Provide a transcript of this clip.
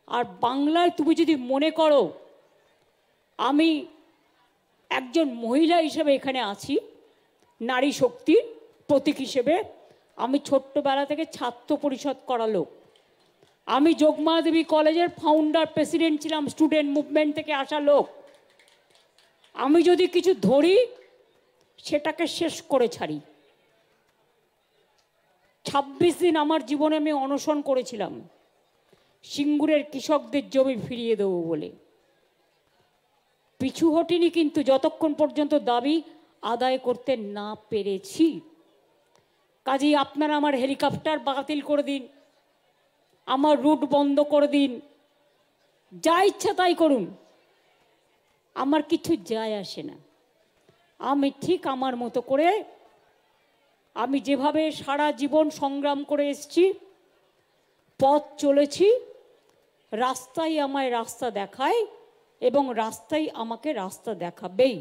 আর বাংলায় তুমি যদি মনে করো আমি একজন মহিলা হিসেবে এখানে আছি, নারী শক্তির প্রতীক হিসেবে, আমি ছোট্টবেলা থেকে ছাত্র পরিষদ করা লোক, আমি যোগমায়া দেবী কলেজের ফাউন্ডার প্রেসিডেন্ট ছিলাম, স্টুডেন্ট মুভমেন্ট থেকে আসা লোক। আমি যদি কিছু ধরি সেটাকে শেষ করে ছাড়ি। 26 দিন আমার জীবনে আমি অনশন করেছিলাম সিঙ্গুরের কৃষকদের জমি ফিরিয়ে দেবো বলে। পিছু হটিনি কিন্তু যতক্ষণ পর্যন্ত দাবি আদায় করতে না পেরেছি। কাজেই আপনারা আমার হেলিকপ্টার বাতিল করে দিন, আমার রুট বন্ধ করে দিন, যা ইচ্ছা তাই করুন, আমার কিছু যায় আসে না। আমি ঠিক আমার মতো করে, আমি যেভাবে সারা জীবন সংগ্রাম করে এসেছি, পথ চলেছি, রাস্তাই আমায় রাস্তা দেখায় এবং রাস্তাই আমাকে রাস্তা দেখাবেই।